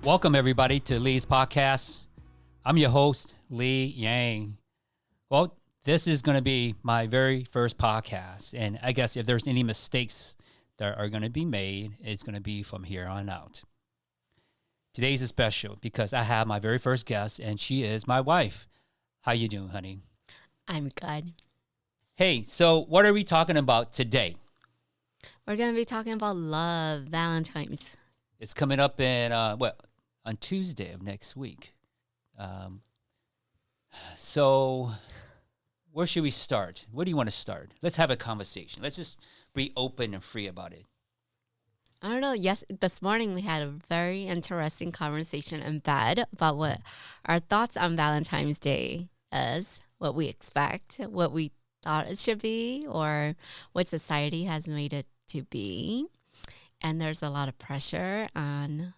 Welcome, everybody, to Lee's podcast. I'm your host, Lee Yang. Well, this is going to be my very first podcast. And I guess if there's any mistakes that are going to be made, it's going to be from here on out. Today's is special because I have my very first guest, and she is my wife. How you doing, honey? I'm good. Hey, so what are we talking about today? We're going to be talking about love, Valentine's. It's coming up in, on Tuesday of next week. So where should we start? Where do you want to start? Let's have a conversation. Let's just be open and free about it. I don't know. Yes, this morning we had a very interesting conversation in bed about what our thoughts on Valentine's Day is, what we expect, what we thought it should be, or what society has made it to be. And there's a lot of pressure on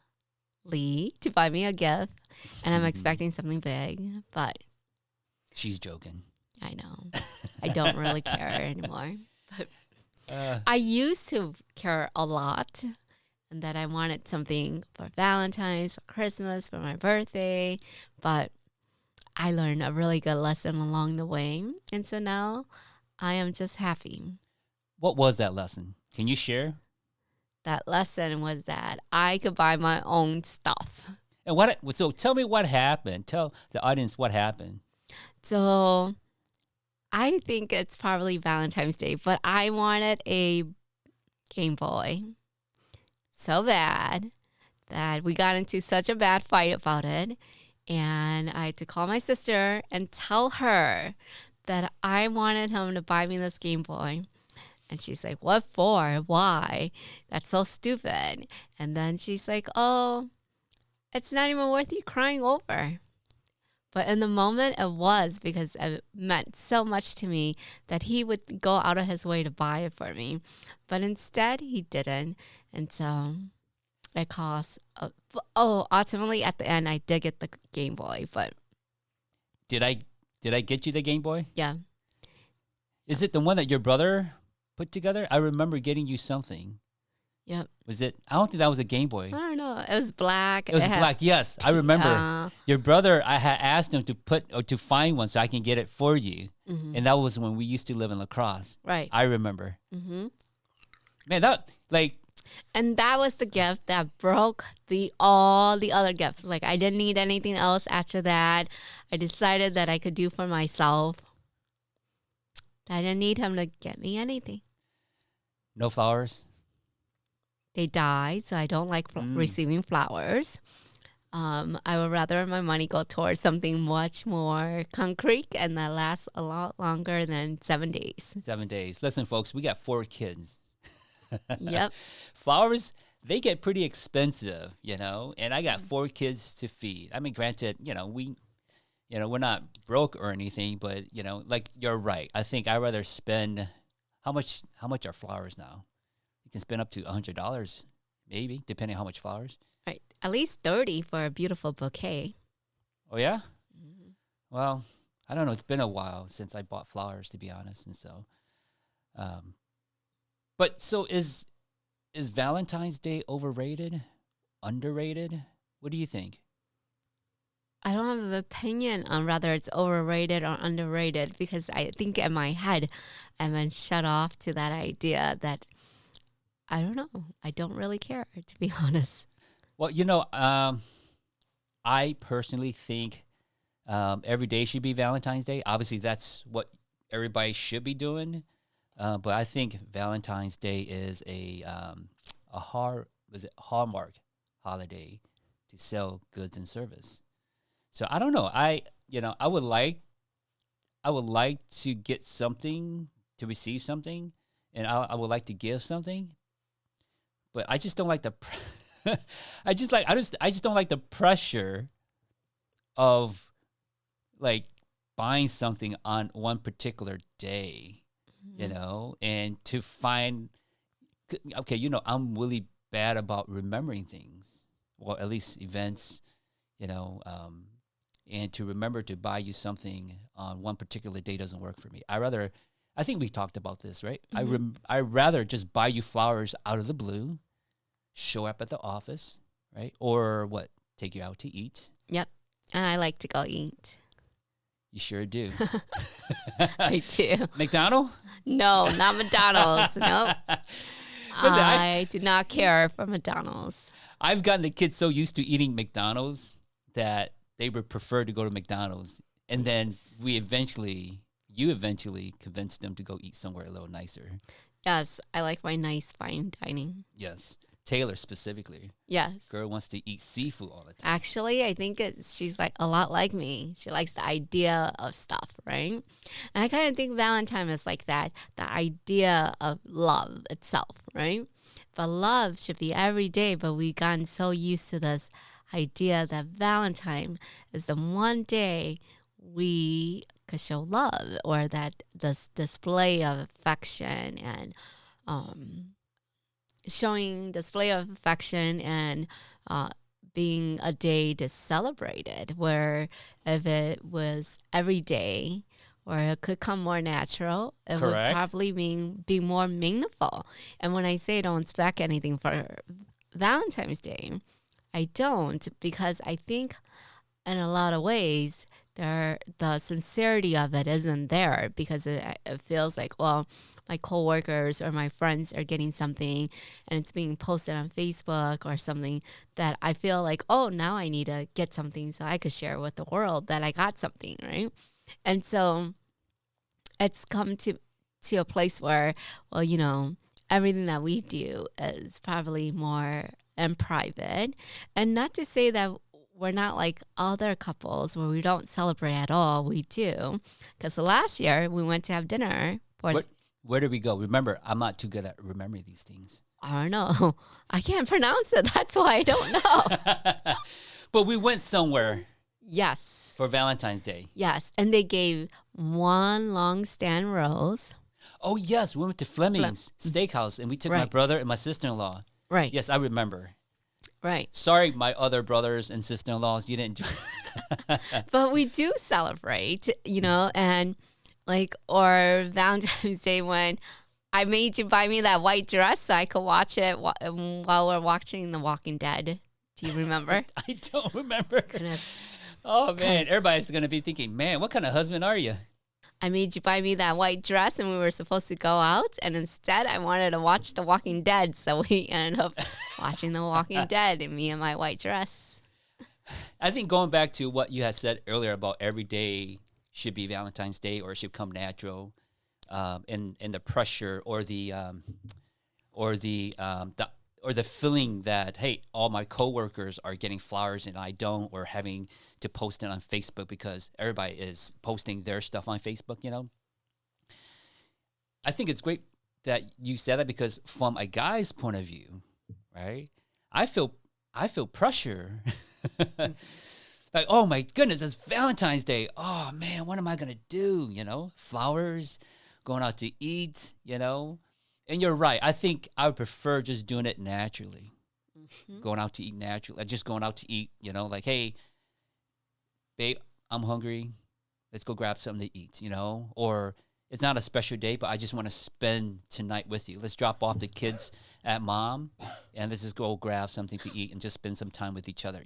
Lee to buy me a gift, and I'm expecting something big, but she's joking. I know. I don't really care anymore. But I used to care a lot, and that I wanted something for Valentine's, for Christmas, for my birthday, but I learned a really good lesson along the way, and so now I am just happy. What was that lesson? Can you share? That lesson was that I could buy my own stuff. And so tell me what happened. Tell the audience what happened. So I think it's probably Valentine's Day, but I wanted a Game Boy so bad that we got into such a bad fight about it. And I had to call my sister and tell her that I wanted him to buy me this Game Boy. And she's like, what for? Why? That's so stupid. And then she's like, oh, it's not even worth you crying over. But in the moment, it was, because it meant so much to me that he would go out of his way to buy it for me. But instead, he didn't. And so it cost, ultimately at the end, I did get the Game Boy. But Did I get you the Game Boy? yeah. Is it the one that your brother put together? I remember getting you something. Yep. Was it? I don't think that was a Game Boy. I don't know. It was black. It was black. Yes, I remember. Your brother, I had asked him to find one so I can get it for you. Mm-hmm. And that was when we used to live in La Crosse. Right. I remember. Mm-hmm. Man, And that was the gift that broke all the other gifts. Like, I didn't need anything else after that. I decided that I could do for myself. I didn't need him to get me anything. No flowers? They died, so I don't like receiving flowers. I would rather my money go towards something much more concrete and that lasts a lot longer than 7 days. 7 days. Listen, folks, we got 4 kids. Yep. Flowers, they get pretty expensive, and I got 4 kids to feed. I mean, granted, we're not broke or anything, but, you're right. I think I'd rather spend, how much are flowers now? You can spend up to $100, maybe, depending on how much flowers. Right. At least $30 for a beautiful bouquet. Oh, yeah? Mm-hmm. Well, I don't know. It's been a while since I bought flowers, to be honest. And so, but so is Valentine's Day overrated, underrated? What do you think? I don't have an opinion on whether it's overrated or underrated, because I think in my head I've been shut off to that idea that, I don't know. I don't really care, to be honest. Well, I personally think every day should be Valentine's Day. Obviously, that's what everybody should be doing. But I think Valentine's Day is a Hallmark holiday to sell goods and service. So I don't know. I would like to get something, to receive something, and I would like to give something. But I just don't like the I just don't like the pressure of like buying something on one particular day, and to find, okay, I'm really bad about remembering things, or at least events, and to remember to buy you something on one particular day doesn't work for me. I think we talked about this, right? Mm-hmm. I'd rather just buy you flowers out of the blue, show up at the office, right? Or take you out to eat. Yep. And I like to go eat. You sure do. I do. McDonald's? No, not McDonald's. Nope. Listen, I do not care for McDonald's. I've gotten the kids so used to eating McDonald's that they would prefer to go to McDonald's. And then you eventually convinced them to go eat somewhere a little nicer. Yes, I like my nice fine dining. Yes. Taylor specifically. Yes. Girl wants to eat seafood all the time. Actually, I think she's like a lot like me. She likes the idea of stuff, right? And I kind of think Valentine is like that, the idea of love itself, right? But love should be every day, but we've gotten so used to this idea that Valentine is the one day we could show love, or that this display of affection and showing display of affection and being a day to celebrate it, where if it was every day, or it could come more natural, it Correct. would probably be more meaningful. And when I say don't expect anything for Valentine's Day, I don't, because I think in a lot of ways the sincerity of it isn't there, because it feels like, well, my coworkers or my friends are getting something and it's being posted on Facebook or something, that I feel like, oh, now I need to get something so I could share with the world that I got something, right? And so it's come to a place where, well, everything that we do is probably more in private. And not to say that we're not like other couples where we don't celebrate at all. We do. Because last year we went to have dinner. Where did we go? Remember, I'm not too good at remembering these things. I don't know. I can't pronounce it. That's why I don't know. But we went somewhere. Yes. For Valentine's Day. Yes. And they gave one long stand rose. Oh, yes. We went to Fleming's Steakhouse, and we took my brother and my sister-in-law. Right. Yes, I remember. Right. Sorry, my other brothers and sister-in-laws, you didn't do it. But we do celebrate, and or Valentine's Day when I made you buy me that white dress so I could watch it while we're watching The Walking Dead. Do you remember? I don't remember. Goodness. Oh, man. Everybody's going to be thinking, man, what kind of husband are you? I made you buy me that white dress and we were supposed to go out. And instead, I wanted to watch The Walking Dead. So we ended up watching The Walking Dead and me in my white dress. I think going back to what you had said earlier about every day should be Valentine's Day, or it should come natural, and the pressure or the feeling that, hey, all my coworkers are getting flowers and I don't, or having to post it on Facebook because everybody is posting their stuff on Facebook, I think it's great that you said that, because from a guy's point of view, right, I feel pressure. Like, oh my goodness, it's Valentine's Day. Oh man, what am I gonna do? Flowers, going out to eat, And you're right. I think I would prefer just doing it naturally. Mm-hmm. Going out to eat naturally. Just going out to eat, like, hey, babe, I'm hungry. Let's go grab something to eat, Or it's not a special day, but I just want to spend tonight with you. Let's drop off the kids at mom and let's just go grab something to eat and just spend some time with each other,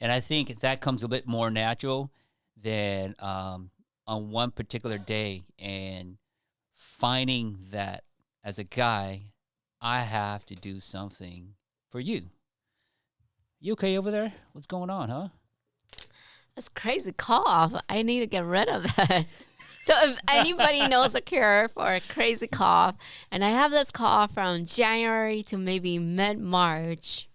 And I think that comes a bit more natural than on one particular day, and finding that as a guy, I have to do something for you. You okay over there? What's going on, huh? That's crazy cough. I need to get rid of it. So if anybody knows a cure for a crazy cough, and I have this cough from January to maybe mid-March,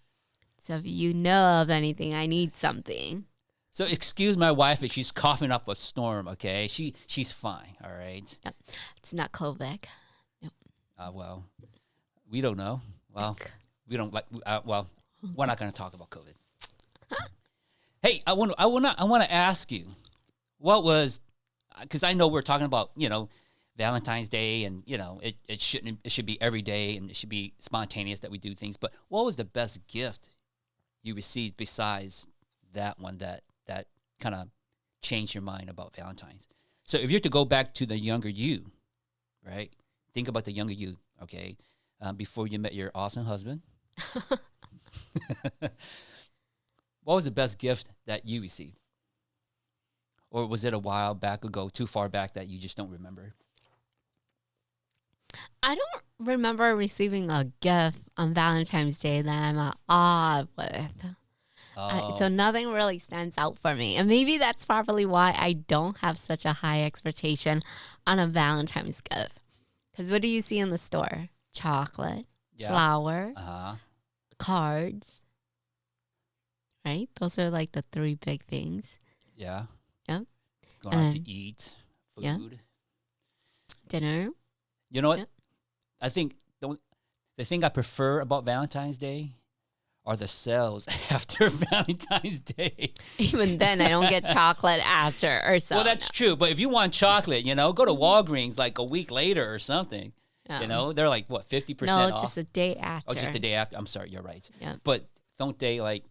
so if you know of anything, I need something. So excuse my wife if she's coughing up a storm, okay? She's fine, all right? Yep. It's not COVID. Nope. Well, we don't know. Well, we don't like. Well, we're not going to talk about COVID. Hey, I want to ask you, what was, because I know we're talking about Valentine's Day, and it should be every day, and it should be spontaneous that we do things. But what was the best gift you received besides that one that kind of changed your mind about Valentine's? So if you're to go back to the younger you, right? Think about the younger you, okay? Before you met your awesome husband. What was the best gift that you received? Or was it a while back ago, too far back that you just don't remember? I don't remember receiving a gift on Valentine's Day that I'm at awe with. So Oh, nothing really stands out for me. And maybe that's probably why I don't have such a high expectation on a Valentine's gift. Because what do you see in the store? Chocolate, yeah. flower, Uh-huh. cards, right? Those are like the three big things. Yeah. Yep. Going And out then, to eat, yeah, food. dinner. You know what? Yep. I think the thing I prefer about Valentine's Day are the sales after Valentine's Day. Even then, I don't get chocolate after or so. Well, that's true. But if you want chocolate, go to Walgreens like a week later or something. no. They're like, what, 50% No, off? just the day after. Oh, just the day after. I'm sorry, you're right. Yep. But don't they like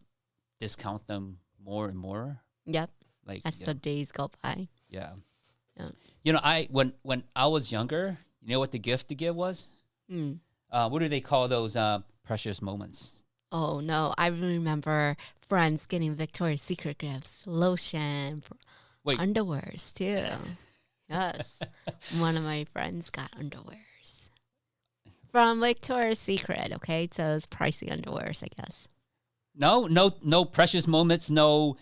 discount them more and more? Yep. Like, As the days go by. yeah. Yeah. When I was younger, you know what the gift to give was? Mm. What do they call those precious moments? Oh no, I remember friends getting Victoria's Secret gifts, lotion, Wait. underwears too. Yes, one of my friends got underwears from Victoria's Secret. Okay, so it's pricey underwears, I guess. No precious moments. No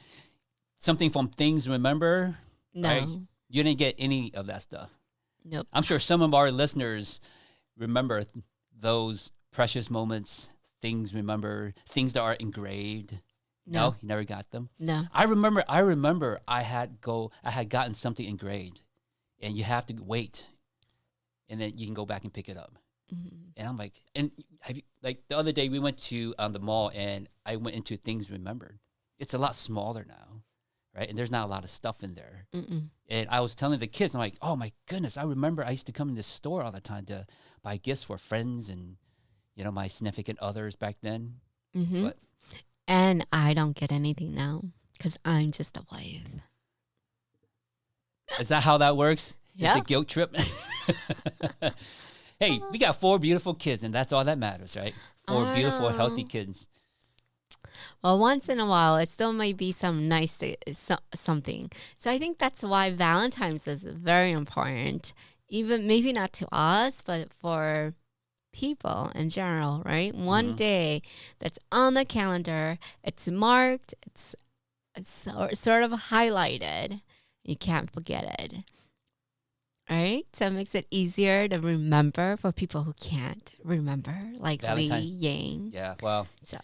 something from Things Remember. No, Right? You didn't get any of that stuff. nope. I'm sure some of our listeners remember those precious moments. Things remember things that are engraved. No, you never got them. No. I remember I had gotten something engraved, and you have to wait, and then you can go back and pick it up. Mm-hmm. And I'm like, and have you like the other day we went to the mall, and I went into Things Remembered. It's a lot smaller now, right? And there's not a lot of stuff in there. Mm-mm. And I was telling the kids, I'm like, oh my goodness, I remember I used to come in this store all the time to buy gifts for friends and my significant others back then. Mm-hmm. But And I don't get anything now because I'm just a wife. is that how that works? Yeah. Is the guilt trip? Hey, we got 4 beautiful kids, and that's all that matters, right? 4 beautiful, healthy kids. Well, once in a while, it still might be some nice something. So I think that's why Valentine's is very important. Even maybe not to us, but for people in general, right? One day that's on the calendar, it's marked, it's sort of highlighted. You can't forget it. Right? So it makes it easier to remember for people who can't remember, like Valentine's. Li Yang. Yeah, well, So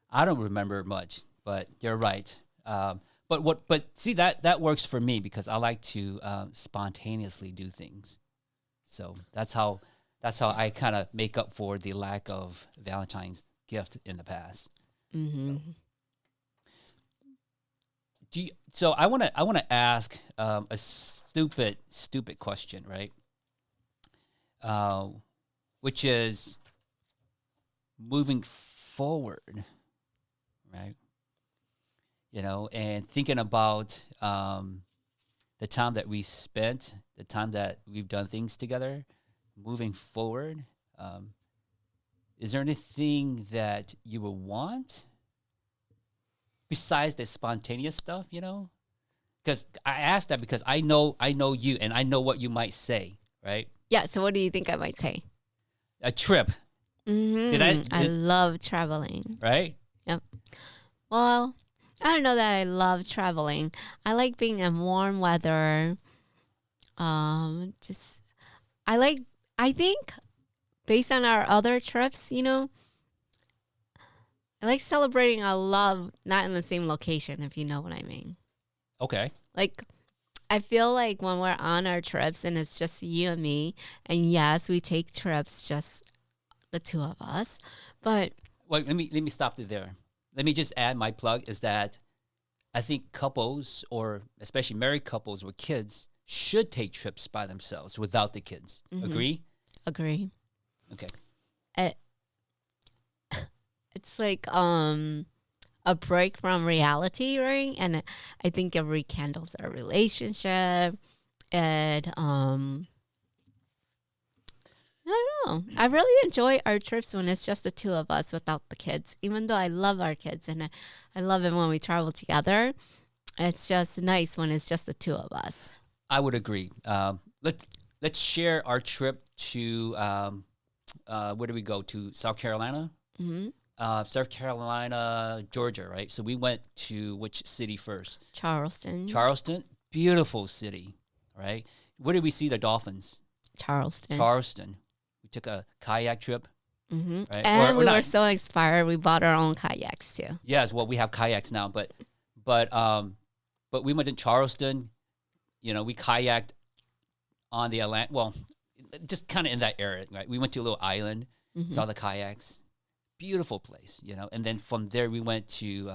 I don't remember much, but you're right. But see that works for me because I like to spontaneously do things. So that's how I kind of make up for the lack of Valentine's gift in the past. mm-hmm. So I want to ask a stupid question, right? Which is moving forward, right? And thinking about the time that we spent, the time that we've done things together, moving forward. Is there anything that you would want besides the spontaneous stuff? Because I asked that because I know you, and I know what you might say, right? Yeah. So what do you think I might say? A trip, Mm-hmm. I love traveling. right? Yep. Well, I don't know that I love traveling. I like being in warm weather. I think based on our other trips, I like celebrating our love not in the same location, if you know what I mean. Okay. Like, I feel like when we're on our trips and it's just you and me, and yes, we take trips just the two of us, but Well, let me stop you there. Let me just add my plug is that I think couples, or especially married couples with kids, should take trips by themselves without the kids. Agree? agree. Okay. It's like a break from reality, right? And I think it rekindles our relationship. I don't know. I really enjoy our trips when it's just the two of us without the kids. Even though I love our kids and I love it when we travel together, it's just nice when it's just the two of us. I would agree. Let's share our trip to where do we go to? South Carolina. Hmm. South Carolina, Georgia, right? So we went to which city first? Charleston. Charleston, beautiful city, right? Where did we see the dolphins? Charleston. Charleston. We took a kayak trip, Hmm. right? And Or we not. were so inspired. We bought our own kayaks too. Yes, well, we have kayaks now, but we went to Charleston. You know, we kayaked on the Atlantic. Well, just kind of in that area, right? We went to a little island, saw the kayaks. Beautiful place, you know. And then from there, we went to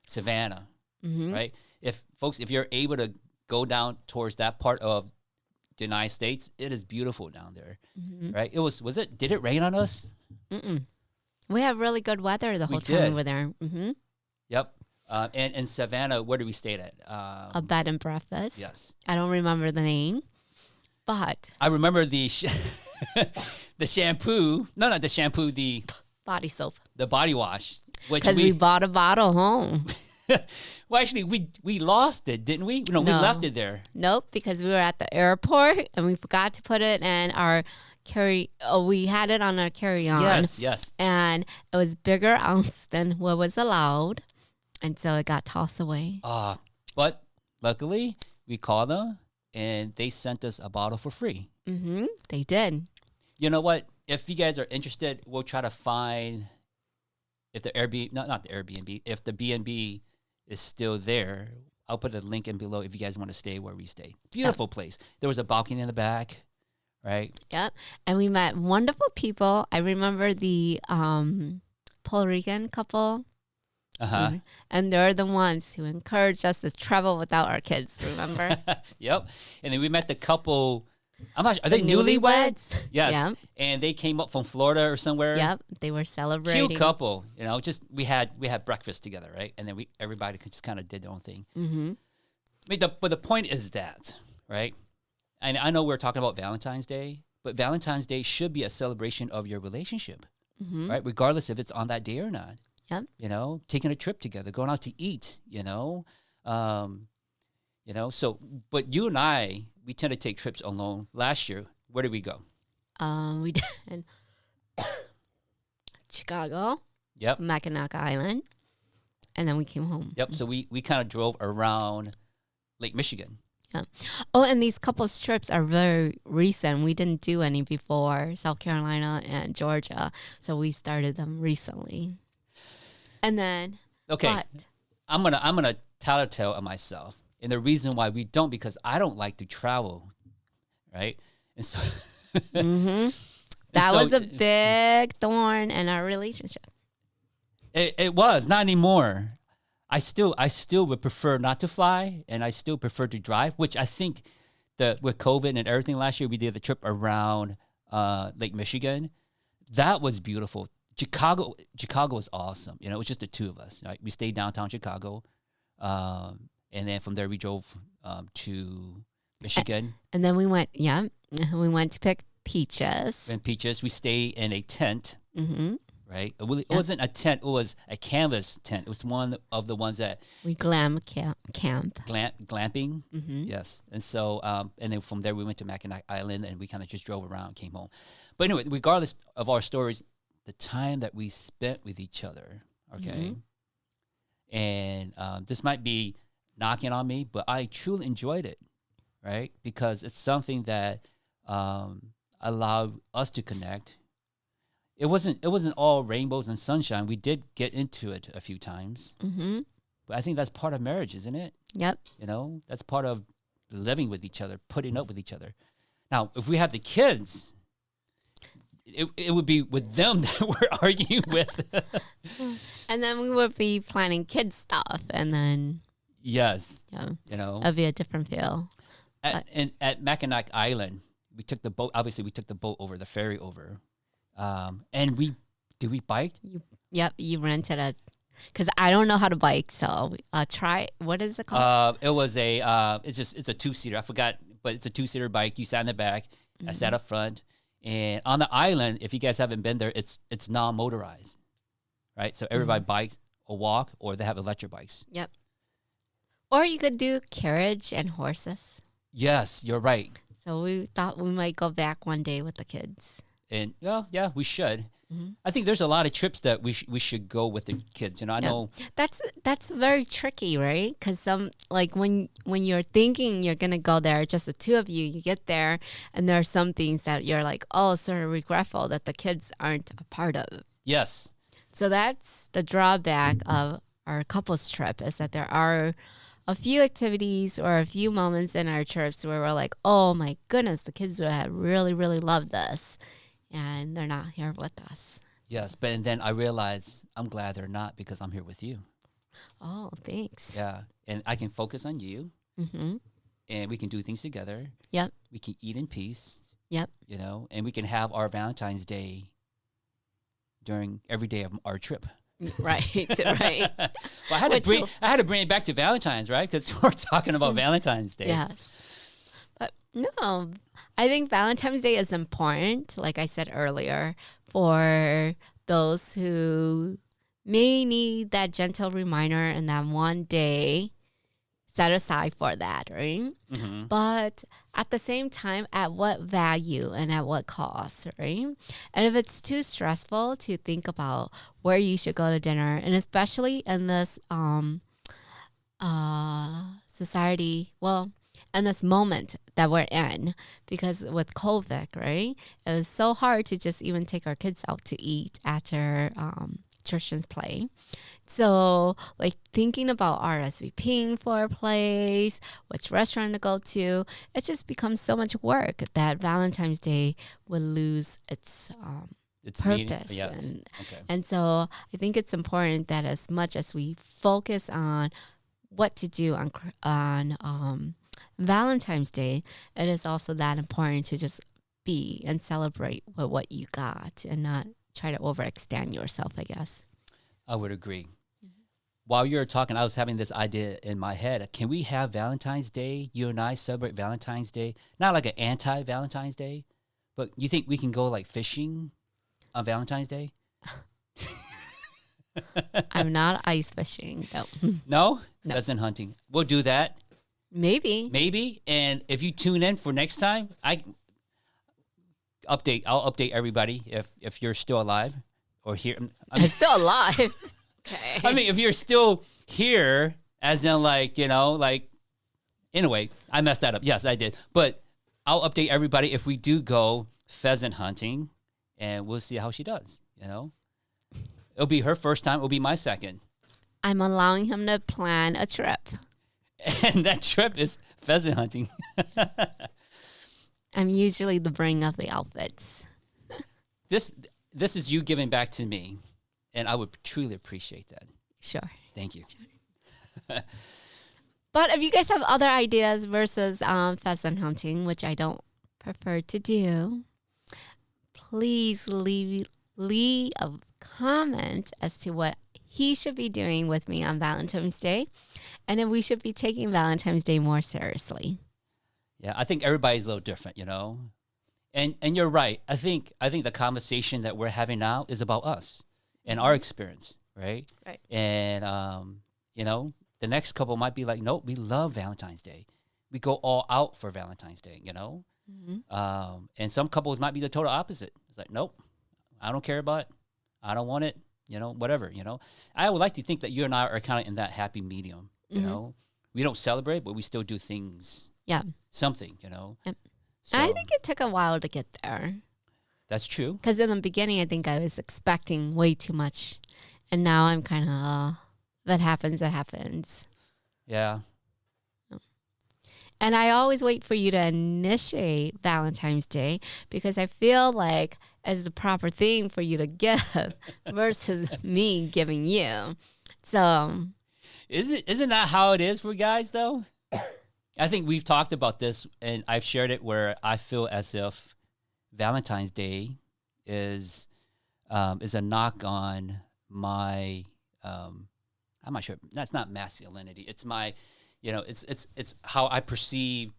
Savannah, right? If you're able to go down towards that part of the United States, it is beautiful down there, right? Did it rain on us? Mm-mm. We have really good weather the whole time did. we were there. Yep. And in Savannah, where did we stay at? A bed and breakfast. Yes. I don't remember the name, but I remember the the shampoo. No, not the shampoo. body soap. The body wash. Because we bought a bottle home. Well, actually, we lost it, didn't we? No, we left it there. Nope, because we were at the airport and we forgot to put it in our we had it on our carry-on. Yes. And it was bigger ounce than what was allowed. And so it got tossed away. But luckily, we called them and they sent us a bottle for free. They did. You know what? If you guys are interested, we'll try to find if the Airbnb, not the Airbnb, if the B&B is still there. I'll put a link in below if you guys want to stay where we stay. Beautiful place. There was a balcony in the back, right? Yep. And we met wonderful people. I remember the Puerto Rican couple. And they're the ones who encouraged us to travel without our kids, remember? Yep. And then we met the couple. I'm not sure. Are The they newlyweds? Yes. Yep. And they came up from Florida or somewhere. Yep. They were celebrating. Cute couple. You know, just we had breakfast together, right? And then everybody just kind of did their own thing. I mean, but the point is that, right? And I know we're talking about Valentine's Day, but Valentine's Day should be a celebration of your relationship, right? Regardless if it's on that day or not. Yep. You know, taking a trip together, going out to eat, so, but you and I, we tend to take trips alone. Last year, where did we go? We did Chicago. Yep. Mackinac Island. And then we came home. Yep. So we kind of drove around Lake Michigan. Yeah. Oh, and these couples trips are very recent. We didn't do any before South Carolina and Georgia. So we started them recently. And then I'm gonna tattletale on myself. And the reason why we don't, because I don't like to travel, right? And so that was a big thorn in our relationship. It was not anymore. I still would prefer not to fly, and I still prefer to drive. Which I think with COVID and everything last year, we did the trip around Lake Michigan. That was beautiful. Chicago was awesome. You know, it was just the two of us. Right? We stayed downtown Chicago, and then from there we drove to Michigan. And then we went to pick peaches. And peaches, we stayed in a tent. Right? It wasn't a tent. It was a canvas tent. It was one of the ones that we camp. Glamping. Yes. And so, and then from there we went to Mackinac Island, and we kind of just drove around, came home. But anyway, regardless of our stories, the time that we spent with each other, okay? And this might be knocking on me, but I truly enjoyed it, right? Because it's something that allowed us to connect. It wasn't all rainbows and sunshine. We did get into it a few times. But I think that's part of marriage, isn't it? Yep. You know, that's part of living with each other, putting up with each other. Now, if we have the kids, it would be with them that we're arguing with. And then we would be planning kid stuff, and then yes, you know, it'd be a different feel. At Mackinac Island, we took the boat. Obviously, we took the boat over, the ferry over, and we bike? You rented because I don't know how to bike, so try. What is it called? It was it's a 2-seater. I forgot, but it's a 2-seater bike. You sat in the back. I sat up front. And on the island, if you guys haven't been there, it's non-motorized, right? So everybody bikes or walk, or they have electric bikes. Yep. Or you could do carriage and horses. Yes, you're right. So we thought we might go back one day with the kids. And well, yeah, we should. I think there's a lot of trips that we should go with the kids. You know, I know That's very tricky, right? Because when you're thinking you're gonna go there, just the two of you, you get there, and there are some things that you're like, oh, sort of regretful that the kids aren't a part of. yes, So that's the drawback of our couples trip, is that there are a few activities or a few moments in our trips where we're like, oh my goodness, the kids would have really, really loved this. And they're not here with us. yes. But and then I realized I'm glad they're not, because I'm here with you. Oh, thanks. Yeah, and I can focus on you, Mm-hmm. and we can do things together. Yep. We can eat in peace. Yep. You know, and we can have our Valentine's Day during every day of our trip. Right. Right. Well, I had to bring it back to Valentine's, right? Because we're talking about Valentine's Day. Yes. But no, I think Valentine's Day is important, like I said earlier, for those who may need that gentle reminder and that one day set aside for that, right? Mm-hmm. But at the same time, at what value and at what cost, right? And if it's too stressful to think about where you should go to dinner, and especially in this society, well, in this moment that we're in, because with COVID, right, it was so hard to just even take our kids out to eat after children's play. So, like, thinking about RSVPing for a place, which restaurant to go to, it just becomes so much work that Valentine's Day would lose its purpose. Yes. Okay. And so I think it's important that as much as we focus on what to do on Valentine's Day, it is also that important to just be and celebrate with what you got and not try to overextend yourself, I guess. I would agree. While you were talking, I was having this idea in my head. Can we have Valentine's Day? You and I celebrate Valentine's Day. Not like an anti-Valentine's Day, but you think we can go like fishing on Valentine's Day? I'm not ice fishing. No. No? No. Pheasant hunting. We'll do that. Maybe. And if you tune in for next time, I'll update everybody if you're still alive or here. I'm still alive. Okay. I mean, if you're still here, as in like, you know, like, anyway, I messed that up. Yes, I did. But I'll update everybody if we do go pheasant hunting, and we'll see how she does, you know. It'll be her first time. It'll be my second. I'm allowing him to plan a trip. And that trip is pheasant hunting. I'm usually the bring of the outfits. This is you giving back to me, and I would truly appreciate that. Sure. Thank you. But if you guys have other ideas versus pheasant hunting, which I don't prefer to do, please leave a comment as to what he should be doing with me on Valentine's Day, and if we should be taking Valentine's Day more seriously. Yeah, I think everybody's a little different, you know. And you're right. I think the conversation that we're having now is about us and our experience, right? Right. And you know, the next couple might be like, nope, we love Valentine's Day. We go all out for Valentine's Day, you know. Mm-hmm. And some couples might be the total opposite. It's like, nope, I don't care about it. I don't want it. You know, whatever. You know, I would like to think that you and I are kind of in that happy medium. You know, we don't celebrate, but we still do things. Yeah. Something, you know. Yep. So, I think it took a while to get there. that's true. Because in the beginning, I think I was expecting way too much. And now I'm kind of, that happens. Yeah. And I always wait for you to initiate Valentine's Day because I feel like it's the proper thing for you to give versus me giving you. So, Isn't that how it is for guys, though? I think we've talked about this, and I've shared it where I feel as if Valentine's Day is a knock on my. I'm not sure. That's not masculinity. It's my, you know, it's how I perceive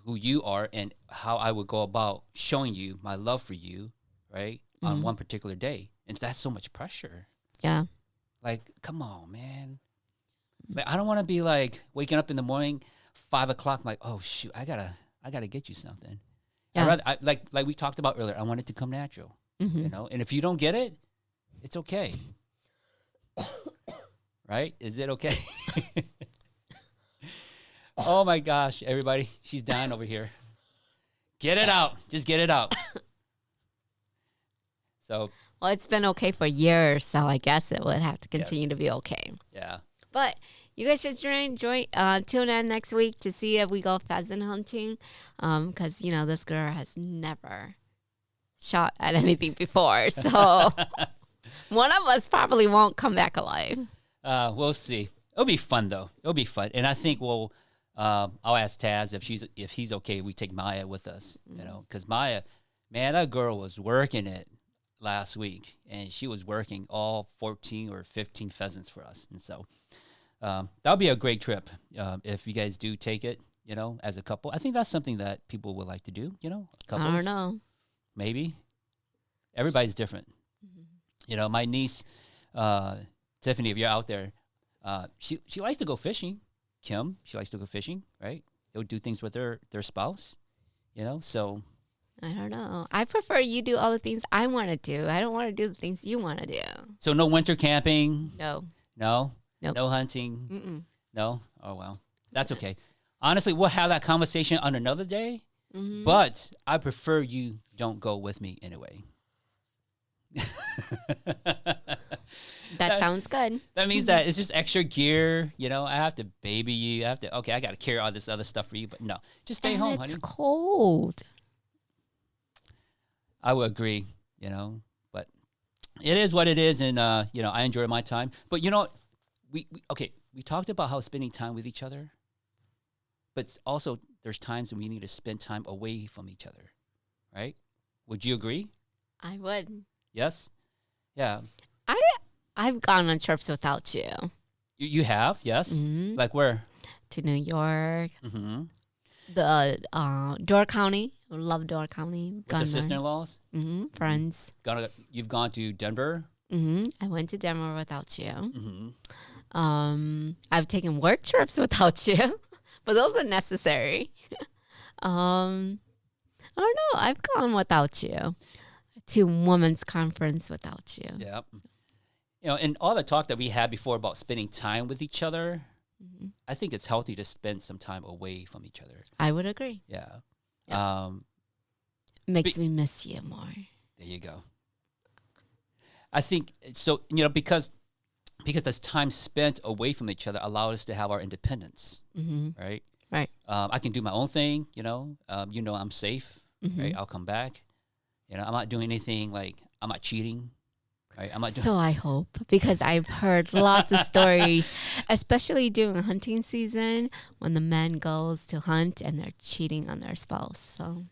who you are and how I would go about showing you my love for you, right? On one particular day. And that's so much pressure. Yeah. Like, come on, man. Like, I don't want to be like waking up in the morning, 5 o'clock, like, oh shoot, I gotta get you something. Yeah. Like we talked about earlier, I want it to come natural, you know? And if you don't get it, it's okay. Right? Is it okay? Oh my gosh, everybody, she's dying over here. Get it out. Just get it out. So, Well, it's been okay for years, so I guess it would have to continue Yes. to be okay. yeah. But you guys should tune in next week to see if we go pheasant hunting, because you know this girl has never shot at anything before, so one of us probably won't come back alive. We'll see. It'll be fun though. It'll be fun, and I think I'll ask Taz if he's okay. We take Maya with us, you know, because Maya, man, that girl was working it last week, and she was working all 14 or 15 pheasants for us, and so that'll be a great trip if you guys do take it, you know, as a couple. I think that's something that people would like to do, you know, couples. I don't know. Maybe. Everybody's different. You know, my niece, Tiffany, if you're out there, she likes to go fishing. Kim, she likes to go fishing, right? They'll do things with their spouse, you know, so. I don't know. I prefer you do all the things I want to do. I don't want to do the things you want to do. So no winter camping? No. No? Nope. No hunting? Mm-mm. No? Oh, well. That's okay. Honestly, we'll have that conversation on another day, Mm-hmm. but I prefer you don't go with me anyway. That sounds good. That means that it's just extra gear. You know, I have to baby you. I got to carry all this other stuff for you. But no, just stay And home, it's honey. cold. I would agree, you know, but it is what it is. And, you know, I enjoy my time. But, you know, we talked about how spending time with each other. But also there's times when we need to spend time away from each other, right? Would you agree? I would. Yes? Yeah. I've gone on trips without you. You have? Yes? Mhm. Like where? To New York, Mm-hmm. the Door County. I love Door County. With the sister-in-laws? Friends. You've gone to Denver? I went to Denver without you. Mm-hmm. I've taken work trips without you, but those are necessary. I don't know. I've gone without you to women's conference without you. Yeah. You know, and all the talk that we had before about spending time with each other, I think it's healthy to spend some time away from each other. I would agree. Yeah. Yeah. Makes me miss you more. There you go. I think so, you know, because this time spent away from each other allowed us to have our independence, right? Right. I can do my own thing, you know. I'm safe, right? I'll come back. You know, I'm not doing anything like I'm not cheating. Right? I'm not doing. So I hope, because I've heard lots of stories, especially during hunting season, when the man goes to hunt and they're cheating on their spouse. So,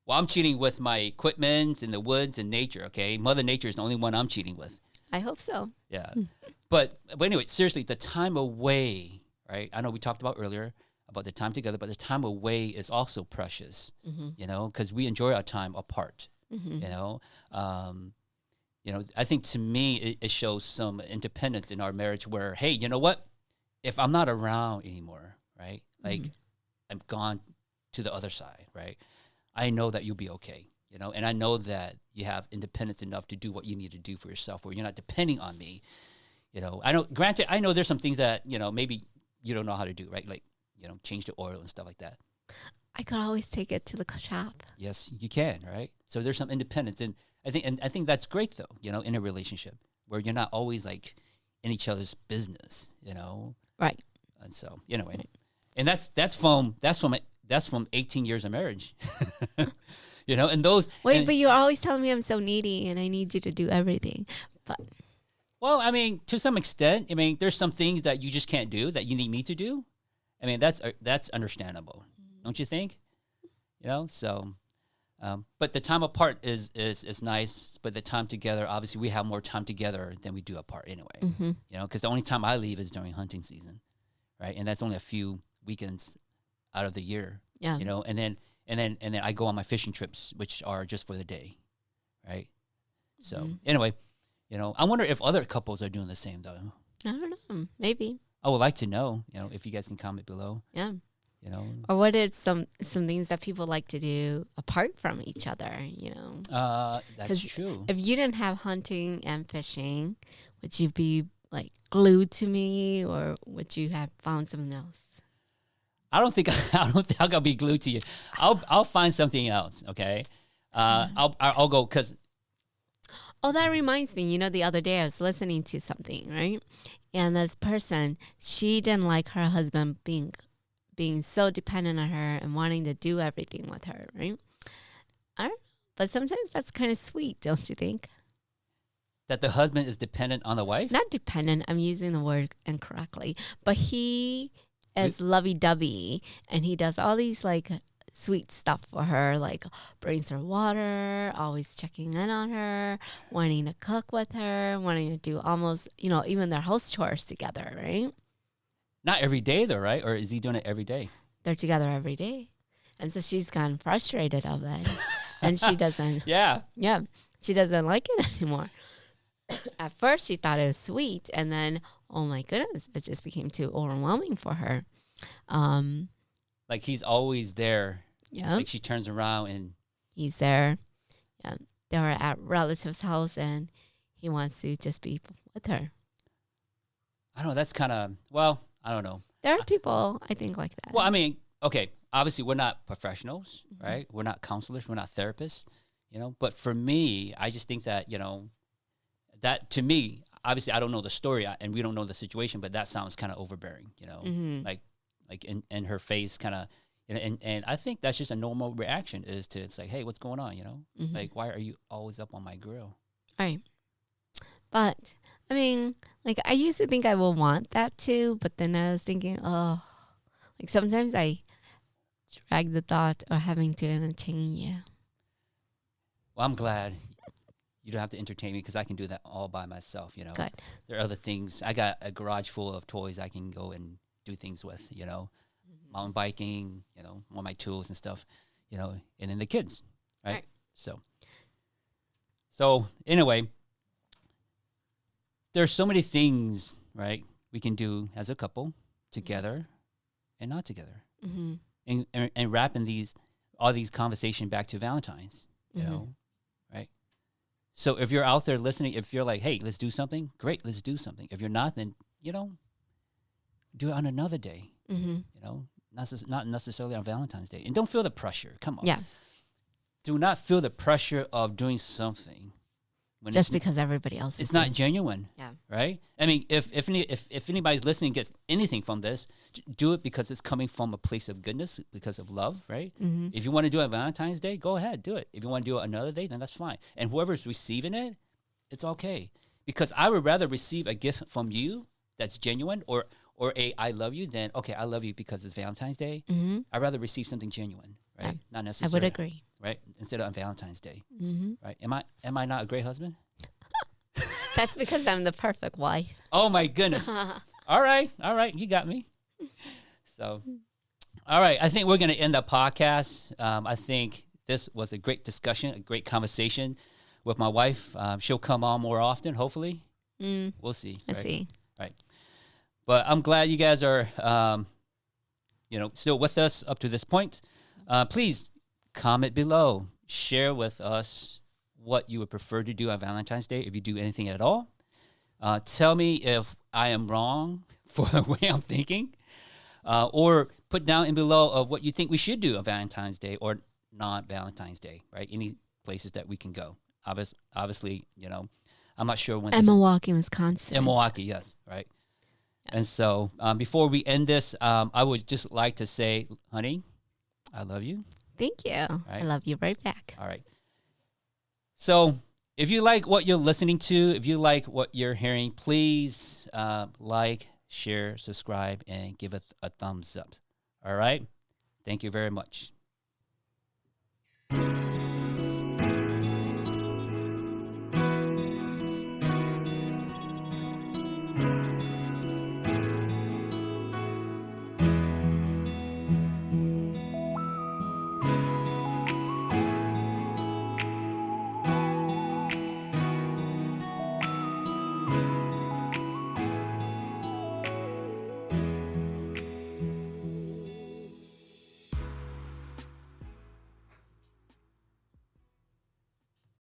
Well, I'm cheating with my equipment in the woods and nature. Okay, Mother Nature is the only one I'm cheating with. I hope so. Yeah, but anyway, seriously, the time away, right? I know we talked about earlier about the time together, but the time away is also precious. You know, because we enjoy our time apart. You know, I think to me it shows some independence in our marriage. Where, hey, you know what? If I'm not around anymore, right? Like I'm gone to the other side, right? I know that you'll be okay. You know, and I know that you have independence enough to do what you need to do for yourself, where you're not depending on me. You know, granted, I know there's some things that, you know, maybe you don't know how to do, right? Like, you know, change the oil and stuff like that. I could always take it to the shop. Yes, you can, right? So there's some independence, and I think that's great though, you know, in a relationship where you're not always like in each other's business, you know. Right. And so, anyway, and that's from 18 years of marriage. You know, and those. Wait, but you're always telling me I'm so needy and I need you to do everything. But Well, I mean, to some extent, I mean, there's some things that you just can't do that you need me to do. I mean, that's understandable, don't you think? You know, so, but the time apart is nice. But the time together, obviously, we have more time together than we do apart anyway. You know, because the only time I leave is during hunting season, right? And that's only a few weekends out of the year. Yeah. And then I go on my fishing trips, which are just for the day, right? So Mhm. anyway, I wonder if other couples are doing the same though. I don't know. Maybe. I would like to know, if you guys can comment below, Yeah. you know. Or what is some things that people like to do apart from each other, That's 'Cause true. if you didn't have hunting and fishing, would you be like glued to me, or would you have found something else? I don't think I'm gonna be glued to you. I'll find something else. Okay. I'll go because Oh, that reminds me. The other day I was listening to something, right? And this person, she didn't like her husband being so dependent on her and wanting to do everything with her, right? I don't know, but sometimes that's kind of sweet, don't you think? that the husband is dependent on the wife. Not dependent, I'm using the word incorrectly, but he is lovey-dovey and he does all these like sweet stuff for her, like brings her water, always checking in on her, wanting to cook with her, wanting to do almost, even their house chores together, right? Not every day though, right? Or is he doing it every day? They're together every day. And so she's gotten frustrated of it. And she doesn't, Yeah. she doesn't like it anymore. At first, she thought it was sweet. And then, oh my goodness, it just became too overwhelming for her. Like he's always there. Yeah. Like she turns around and He's there. Yeah. They were at relative's house and he wants to just be with her. I don't know. That's kind of, well, I don't know. There are people, I think, like that. Well, I mean, okay, obviously we're not professionals, Mhm. right? We're not counselors, we're not therapists, But for me, I just think that, that to me, obviously I don't know the story and we don't know the situation, but that sounds kind of overbearing, Mhm. like in her face kind of, and I think that's just a normal reaction is to, it's like, hey, what's going on, Mhm. Like, why are you always up on my grill? Right. But, I mean, like, I used to think I would want that too, but then I was thinking, oh, like sometimes I drag the thought of having to entertain you. Well, I'm glad you don't have to entertain me because I can do that all by myself, Good. There are other things. I got a garage full of toys I can go and do things with, mountain biking, all my tools and stuff, and then the kids, right? So anyway, there's so many things, right, we can do as a couple together and not together. Mm-hmm. And wrapping all these conversation back to Valentine's, right? So if you're out there listening, if you're like, hey, let's do something, great, let's do something. If you're not, then, do it on another day, Mm-hmm. not necessarily on Valentine's Day. And don't feel the pressure. Come on. Yeah. Do not feel the pressure of doing something when Just because everybody else is it's not doing. genuine. Yeah. Right? I mean, if anybody's listening gets anything from this, do it because it's coming from a place of goodness, because of love, right? Mm-hmm. If you want to do it on Valentine's Day, go ahead, do it. If you want to do it another day, then that's fine. And whoever's receiving it, it's okay. Because I would rather receive a gift from you that's genuine or a I love you than, okay, I love you because it's Valentine's Day. Mm-hmm. I'd rather receive something genuine, right? Yeah. Not I necessarily. would agree. Right? Instead of on Valentine's Day, Mm-hmm. right? Am I not a great husband? That's because I'm the perfect wife. Oh my goodness. All right. You got me. So, all right. I think we're going to end the podcast. I think this was a great discussion, a great conversation with my wife. She'll come on more often, hopefully. We'll see. I see. Right. But I'm glad you guys are, still with us up to this point. Please comment below. Share with us what you would prefer to do on Valentine's Day, if you do anything at all. Tell me if I am wrong for the way I'm thinking, or put down in below of what you think we should do on Valentine's Day or not Valentine's Day, right? Any places that we can go. Obviously, I'm not sure when. In Milwaukee, Wisconsin. In Milwaukee, yes, right. Yes. And so before we end this, I would just like to say, honey, I love you. Thank you. Right. I love you right back. All right. So if you like what you're listening to, if you like what you're hearing, please like, share, subscribe, and give it a thumbs up. All right? Thank you very much.